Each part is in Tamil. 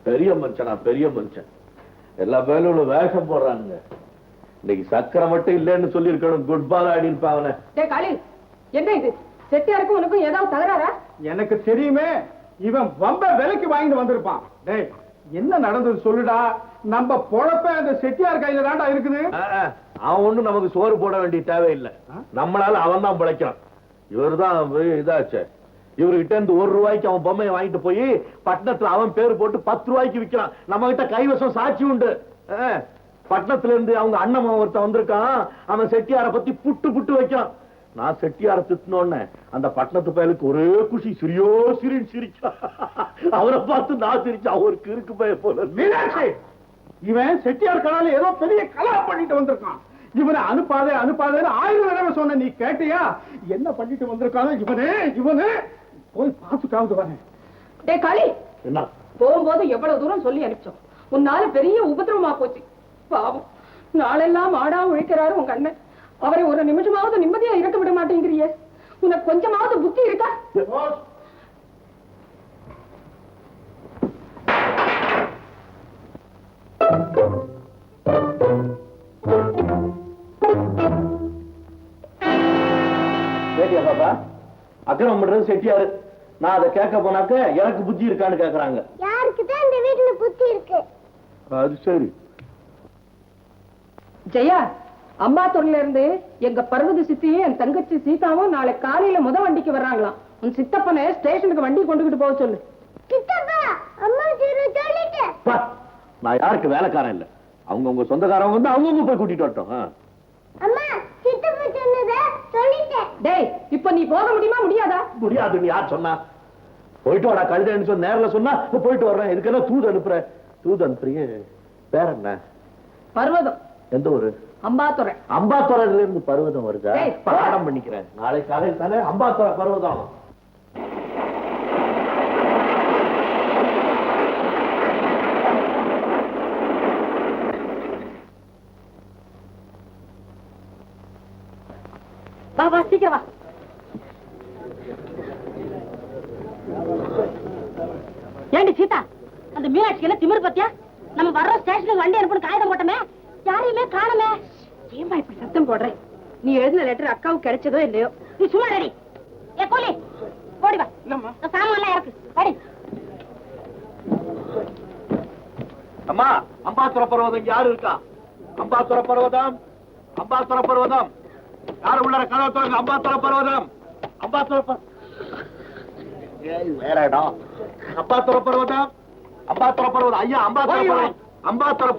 பெரிய மனுஷனா பெரிய மனுஷன். எல்லா பேரும் வேஷம் போடுறானுங்க. இன்னைக்கு சக்கரை மட்டும் இல்லைன்னு சொல்லி இருக்கணும். குட் பால் ஆடி இருப்பாங்க. என்ன இது செட்டியாருக்கும் உனக்கும் ஏதாவது தகராறா? எனக்கு தெரியுமே, இவன் வம்ப விலைக்கு வாங்கிட்டு வந்திருப்பான். டேய், என்ன நடந்தது சொல்லுடா. நம்ம பொழப்ப அந்த செட்டியார் கையில தாண்டா இருக்குது. அவன் ஒண்ணும் நமக்கு சோறு போட வேண்டிய தேவையில்லை. நம்மளால அவன் தான் பிழைக்கிறான். இவர் தான் இதாச்சு. இவர்கிட்ட இருந்து ₹1 அவன் பொம்மையை வாங்கிட்டு போய் பட்டணத்துல அவன் பேரு போட்டு ₹10 விற்கிறான். நம்ம கிட்ட கைவசம் சாட்சி உண்டு. பட்டணத்துல இருந்து அவங்க அண்ணன் ஒருத்தன் வந்திருக்கான். அவன் செட்டியார பத்தி புட்டு புட்டு வைக்கிறான். நான் செட்டியார திட்டினோன்னு அந்த பட்டணத்து பயலுக்கு ஒரே குஷி. சிரியோ சிரின்னு சிரிச்சான். அவரை பார்த்து நான் சிரிச்சேன். அவருக்கு இருக்கு பய போல. மீனாட்சி, இவன் செட்டியார் கலால ஏதோ பெரிய கலா பண்ணிட்டு வந்திருக்கான். இவனை அனுப்பாதே அனுப்பாதேன்னு 1000 தடவை சொன்ன, நீ கேட்டியா? என்ன பண்ணிட்டு வந்திருக்கானோ இவனே போய் பார்த்துட்டாவது வரேன். டே காளி, என்ன போகும்போது எவ்வளவு தூரம் சொல்லி அனுப்பிச்சோம். உன்னால பெரிய உபதிரவமா போச்சு. பாவம், நாளெல்லாம் ஆடா உழைக்கிறாரு உங்க அண்ணன். அவரை ஒரு நிமிஷமாவது நிம்மதியா இருக்க விட மாட்டேங்கிறியே. உனக்கு கொஞ்சமாவது புத்தி இருக்கா? பாப்பா, அக்கிரமம் பண்றது செட்டியாரு. நான் அதை கேட்க போனாக்க எனக்கு புத்தி இருக்கான்னு கேக்குறாங்க. யாருக்குதான் இந்த வீட்டுல புத்தி இருக்கு? அது சரி. ஜெயா, அம்பாத்தூர்ல இருந்து எங்க பர்வத சித்தியும் என் தங்கச்சி சீதாவும் நாளை காலையில முத வண்டிக்கு வர்றாங்களாம். உன் சித்தப்பனை ஸ்டேஷனுக்கு வண்டி கொண்டுகிட்டு போக சொல்லு. சித்தப்பா, அம்மா சொல்லிட்டேன். நான் யாருக்கு வேலைக்காரன் இல்ல. அவங்க உங்க சொந்தக்காரங்க வந்து அவங்க போய் கூட்டிட்டு வரட்டும். அம்மா, சித்தப்பா சொன்னதை சொல்லிட்டேன். டேய், இப்ப நீ போக முடியுமா முடியாதா? முடியாதுன்னு யார் சொன்னா? போயிட்டு வாடா கழுதைன்னு சொன்ன. நேரில் சொன்னா போயிட்டு வர்றேன். இதுக்கெல்லாம் தூது அனுப்புற. தூது அனுப்புறிய பேர் என்ன? பர்வதம். எந்த ஊரு? அம்பாத்துறை. அம்பாத்துறையில இருந்து பர்வதம் வருதா? பாடம் பண்ணிக்கிறேன். நாளை காலையில் தானே அம்பாத்துறை பர்வதம். வா சீக்கிரம் வா. ஏண்டி சீதா, அந்த மீனாட்சி எல்லாம் திமிரு பத்தியா? நம்ம வர்ற ஸ்டேஷனுக்கு வண்டி அனுப்பணும் காகிதம் போட்டமே, யாரையுமே காணுமே. ஏமா இப்படி சத்தம் போடுற? நீ எழுதின லெட்டர் அக்காவுக்கு கிடைச்சதோ இல்லையோ? நீ சும்மா ரெடி. ஏ கோலி, ஓடி வா. சாமான் எல்லாம் இருக்கு. அடி. அம்மா, அம்பாத்துறை பர்வதம் யாரு இருக்கா? அம்பாத்துறை பர்வதம், அம்பாத்துறை பர்வதம் யாரு உள்ள கதவை திறங்க. அம்பாத்துறை பர்வதம், அம்பாத்துறை வேற இடம். அம்பாத்துறை பர்வதம், அம்பாத்துறை பர்வதம். ஐயா, அம்பாத்துறை பர்வதம், அம்பாத்துறை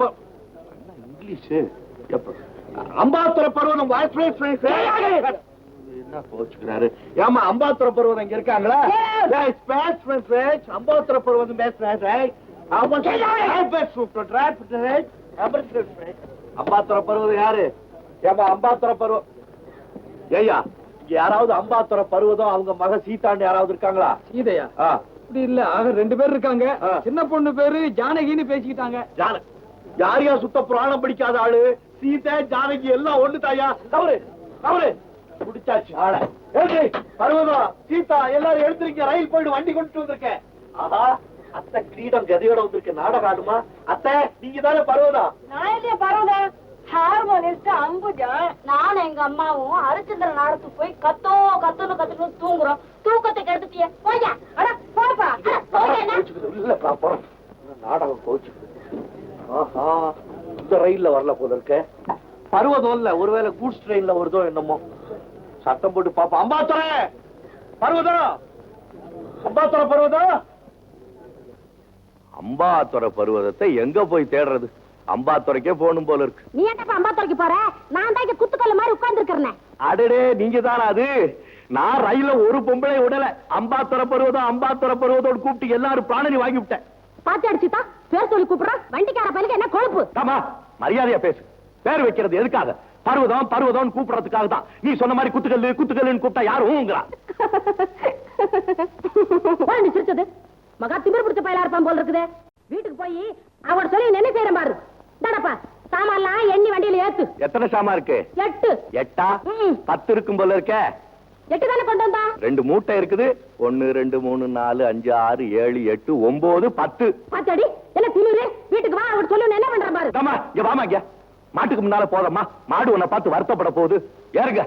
இங்கிலீஷ் அம்பாத்துறை பர்வதம். என்ன கோச்சுக்கிறாரு? ஏமா, அம்பாத்துறை பர்வதம் இங்க இருக்காங்களா? அம்பாத்துறை பர்வதம் அம்பாத்துறை பர்வதம் யாரு? ஏமா, அம்பாத்துறை பர்வதம். ஏய்யா, யாராவது அம்பாத்துறை பர்வதம் அவங்க மக சீதாண்டு யாராவது இருக்காங்களா? சீதையா? அப்படி இல்ல, ஆக 2 பேர் இருக்காங்க. சின்ன பொண்ணு பேரு ஜானகின்னு பேசிக்கிட்டாங்க. யாரையா சுத்த புராணம் படிக்காத ஆளு? சீதை ஜானகி எல்லாம் ஒண்ணு தாயா. தவறு தவறு. குடிச்சாச்சு ஆள. பர்வதம், சீதா எல்லாரும் எடுத்துருக்க. ரயில் போயிடு, வண்டி கொண்டு வந்திருக்கேன். ஆஹா, அத்தை கிரீடம் கதையோட வந்திருக்க. நாடகம் ஆடுமா? அத்தை, நீங்க தானே பர்வதம்? நான் இல்லையா பர்வதம், ஹார்மோனிஸ்ட் அம்புஜா. நானும் எங்க அம்மாவும் ஹரிச்சந்திர நாடத்துக்கு போய் கத்துன்னு தூங்குறோம். தூக்கத்தை கெடுத்துட்டிய போயா. அட போப்பா. இல்லப்பா, போறோம். நாடகம் கோச்சுக்குது. ஆஹா, இந்த ரயில்ல வரல போல இருக்க. பர்வதம் இல்ல, ஒருவேளை கூட்ஸ் ட்ரெயின்ல வருதோ என்னமோ. சத்தம் போட்டு பாப்பா. அம்பாத்துறை பர்வதம், அம்பாத்துறை பர்வதம். அம்பாத்துறை பர்வதத்தை எங்க போய் தேடுறது? அம்பாத்துறைக்கே போகணும் போல இருக்கு. நீ என்னப்பா அம்பாத்துறைக்கு போற? நான் தான் இங்க குத்துக்கல்ல மாதிரி உட்கார்ந்து இருக்கிறேன். அடடே, நீங்க தானே அது? நான் ரயில்ல ஒரு பொம்பளை விடல. அம்பாத்துறை பர்வதம், அம்பாத்துறை பர்வதோடு கூப்பிட்டு எல்லாரும் பிராணி வாங்கி விட்டேன். பாத்து அடிச்சுட்டா பேர் சொல்லி கூப்பிடுறான். வண்டிக்கார பையனுக்கு என்ன கொழுப்பு? ஆமா, மரியாதையா பேசு. பேர் வைக்கிறது எதுக்காக? பர்வதம் பர்வதம் கூப்பிடுறதுக்காக தான். நீ சொன்ன மாதிரி குத்துக்கல்லு குத்துக்கல்லுன்னு கூப்பிட்டா யாரும் சிரிச்சது மகா திமிர் பிடிச்ச பயலா இருப்பான் போல இருக்குது. வீட்டுக்கு போய் அவர் சொல்லி என்ன செய்யற பாரு. தானப்பா, சாமான்லாம் எண்ணி வண்டியில ஏத்து. எத்தனை சாமா இருக்கு? 8. 8ஆ? 10 இருக்கும் போல இருக்க. 8 தானே கொண்டு வந்தா? 2 மூட்டை இருக்குது. 1 2 3 4 5 6 7 8 9 10. பாத்தாடி, என்ன என்ன திமிரு? வீட்டுக்கு வா, அவர் சொல்லு, என்ன பண்ற பாரு. அம்மா இங்க வாமா இங்க. மாட்டுக்கு முன்னால போதம்மா, மாடு உன்னை பார்த்து வருத்தப்பட போகுது. ஏறுங்க.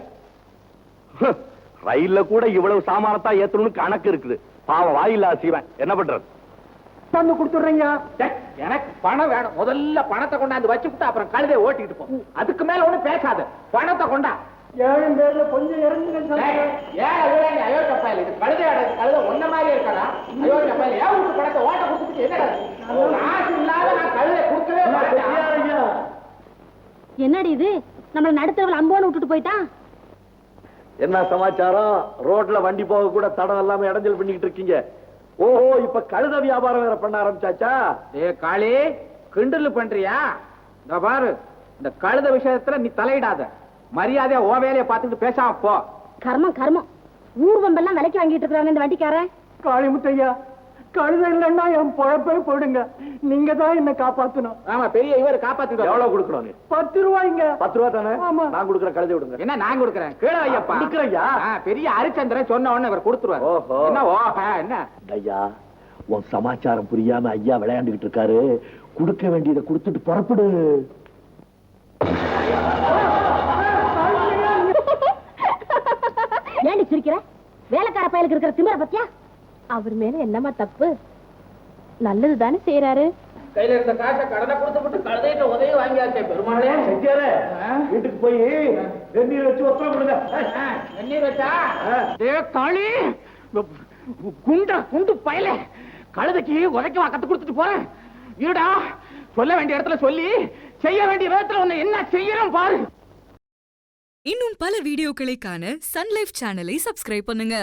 ரயில்ல கூட இவ்வளவு சாமானத்தா ஏத்தணும்னு கணக்கு இருக்குது. பாவம் வாயில்லா சீவன், என்ன பண்றது? வந்து கொடுத்துடுறீங்க. எனக்கு பணம் வேணும். முதல்ல பணத்தை கொண்டாந்து வச்சுக்கிட்டு அப்புறம் கழுதை ஓட்டிட்டு போ. அதுக்கு மேல ஒண்ணு பேசாத. பணத்தை கொண்டா. 7 பேர்ல கொஞ்சம் இறங்குங்க. ஏன் அயோக்கிய பயல் இது? கழுதை ஒன்ன மாதிரி இருக்கா? அயோக்கிய பயல் ஏன் உங்க பணத்தை ஓட்ட கொடுத்துட்டு என்ன காசு இல்லாத நான் கழுதை கொடுக்கவே மாட்டேன். என்னடி இது? நம்மள நடுத்தரவில் அம்போன்னு விட்டுட்டு போயிட்டான். என்ன சமாச்சாரம்? ரோட்ல வண்டி போக கூட தடம் இல்லாம இடைஞ்சல் பண்ணிக்கிட்டு இருக்கீங்க. ஓஹோ, இப்ப கழுத வியாபாரம் வேற பண்ண ஆரம்பிச்சாச்சா? காளி, கிண்டல் பண்றியா? இந்த பாரு, இந்த கழுத விஷயத்துல நீ தலையிடாத. மரியாதையா ஓ வேலையை பார்த்துட்டு பேசாம போ. கர்மம் கர்மம். ஊர்வம்பெல்லாம் விலைக்கு வாங்கிட்டு இருக்காங்க இந்த வண்டிக்காரன். காளிமுத்தையா, கழுத இல்லைன்னா என் பொழப்பே போயிடுங்க. நீங்க தான் என்ன காப்பாத்தணும். ஆமா, பெரிய இவர் காப்பாத்திட்டு எவ்வளவு கொடுக்கணும் நீ? 10 ரூபாய்ங்க. 10 ரூபா தானே? ஆமா. நான் கொடுக்குற கழுதை விடுங்க. என்ன நான் கொடுக்குறேன்? கீழே வையப்பா. கொடுக்குறேயா? பெரிய ஹரிச்சந்திரன் சொன்ன உடனே இவர் கொடுத்துருவாரு. ஓஹோ. என்ன ஓஹோ என்ன? ஐயா, உன் சமாச்சாரம் புரியாம ஐயா விளையாண்டுகிட்டு இருக்காரு. கொடுக்க வேண்டியதை கொடுத்துட்டு புறப்படு. ஏண்டி சிரிக்கிற? வேலைக்கார பயலுக்கு இருக்கிற திமிர பத்தியா? அவர் மேல என்னமா தப்பு? நல்லது தானே செய்யறாரு. கையில இருந்த காசை கடனை கொடுத்து கழுதையிட்ட உதவி வாங்கியாச்சே பெருமாளே. செட்டியாரே, வீட்டுக்கு போய் வெந்நீர் வச்சு ஒத்தம் கொடுங்க. வெந்நீர் வச்சா? காளி, குண்டு பயல, கழுதைக்கு உதைக்கவா கத்து கொடுத்துட்டு போறேன். இருடா, சொல்ல வேண்டிய இடத்துல சொல்லி செய்ய வேண்டிய விதத்துல உன்னை என்ன செய்யறோம் பாரு. இன்னும் பல வீடியோக்களை காண சன் லைஃப் சேனலை சப்ஸ்கிரைப் பண்ணுங்க.